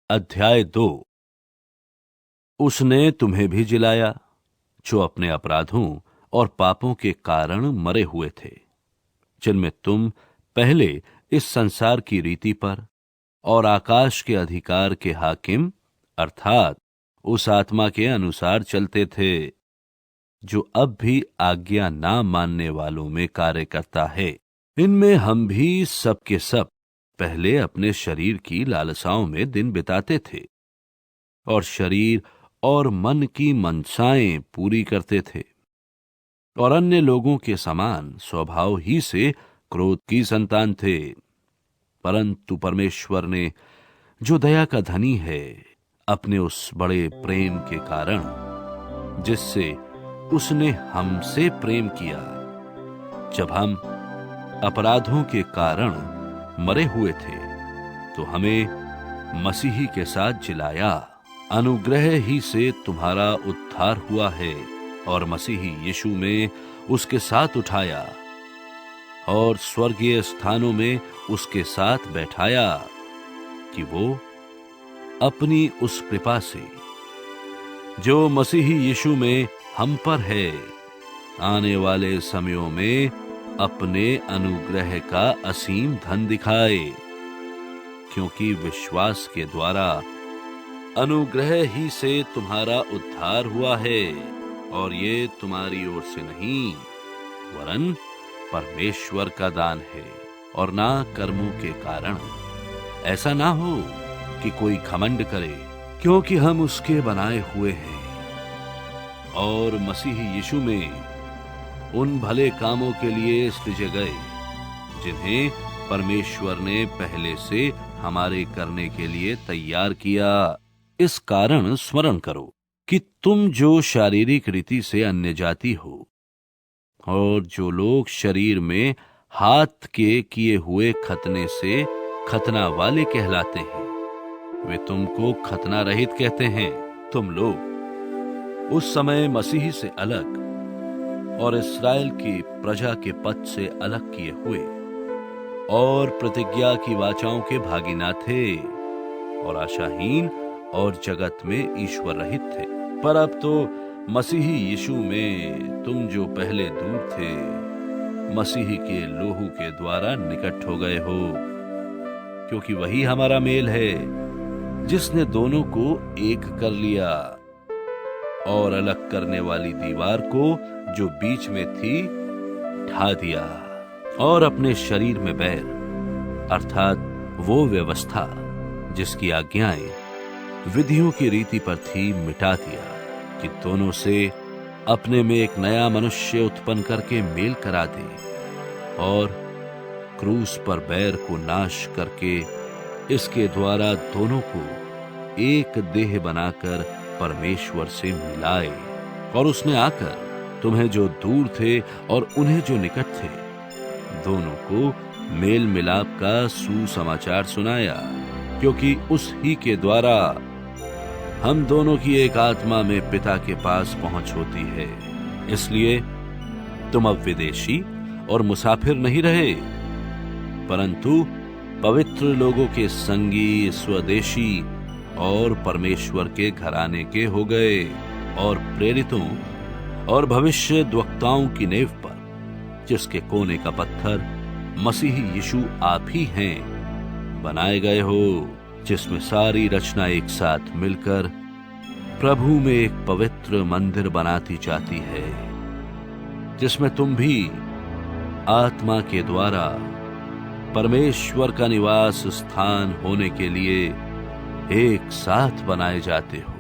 अध्याय 2। उसने तुम्हें भी जिलाया जो अपने अपराधों और पापों के कारण मरे हुए थे, जिनमें तुम पहले इस संसार की रीति पर और आकाश के अधिकार के हाकिम अर्थात उस आत्मा के अनुसार चलते थे, जो अब भी आज्ञा ना मानने वालों में कार्य करता है। इनमें हम भी सब के सब पहले अपने शरीर की लालसाओं में दिन बिताते थे और शरीर और मन की मनसाएं पूरी करते थे, और अन्य लोगों के समान स्वभाव ही से क्रोध की संतान थे। परंतु परमेश्वर ने, जो दया का धनी है, अपने उस बड़े प्रेम के कारण जिससे उसने हमसे प्रेम किया, जब हम अपराधों के कारण मरे हुए थे, तो हमें मसीही के साथ जिलाया। अनुग्रह ही से तुम्हारा उद्धार हुआ है, और मसीही यीशु में उसके साथ उठाया और स्वर्गीय स्थानों में उसके साथ बैठाया, कि वो अपनी उस कृपा से जो मसीही यीशु में हम पर है, आने वाले समयों में अपने अनुग्रह का असीम धन दिखाए। क्योंकि विश्वास के द्वारा अनुग्रह ही से तुम्हारा उद्धार हुआ है, और ये तुम्हारी ओर से नहीं, वरन परमेश्वर का दान है, और ना कर्मों के कारण, ऐसा ना हो कि कोई घमंड करे। क्योंकि हम उसके बनाए हुए हैं और मसीह यीशु में उन भले कामों के लिए सृजे गए, जिन्हें परमेश्वर ने पहले से हमारे करने के लिए तैयार किया। इस कारण स्मरण करो कि तुम जो शारीरिक रीति से अन्य जाति हो, और जो लोग शरीर में हाथ के किए हुए खतने से खतना वाले कहलाते हैं, वे तुमको खतना रहित कहते हैं। तुम लोग उस समय मसीही से अलग और इस्राएल की प्रजा के पद से अलग किए हुए और प्रतिज्ञा की वाचाओं के भागीना थे, और आशाहीन और जगत में ईश्वर रहित थे। पर अब तो मसीही यीशु में तुम जो पहले दूर थे, मसीही के लोहू के द्वारा निकट हो गए हो। क्योंकि वही हमारा मेल है, जिसने दोनों को एक कर लिया, और अलग करने वाली दीवार को जो बीच में थी ढा दिया, और अपने शरीर में बैर अर्थात वो व्यवस्था जिसकी आज्ञाएं विधियों की रीति पर थी मिटा दिया, कि दोनों से अपने में एक नया मनुष्य उत्पन्न करके मेल करा दे, और क्रूस पर बैर को नाश करके इसके द्वारा दोनों को एक देह बनाकर परमेश्वर से मिलाए। और उसने आकर तुम्हें जो दूर थे और उन्हें जो निकट थे, दोनों को मेल मिलाप का सुसमाचार सुनाया। क्योंकि उस ही के द्वारा हम दोनों की एक आत्मा में पिता के पास पहुंच होती है। इसलिए तुम अब विदेशी और मुसाफिर नहीं रहे, परंतु पवित्र लोगों के संगी, स्वदेशी और परमेश्वर के घराने के हो गए, और प्रेरितों और भविष्य वक्ताओं की नेव पर, जिसके कोने का पत्थर मसीही यीशु आप ही हैं, बनाए गए हो, जिसमें सारी रचना एक साथ मिलकर प्रभु में एक पवित्र मंदिर बनाती जाती है, जिसमें तुम भी आत्मा के द्वारा परमेश्वर का निवास स्थान होने के लिए एक साथ बनाए जाते हो।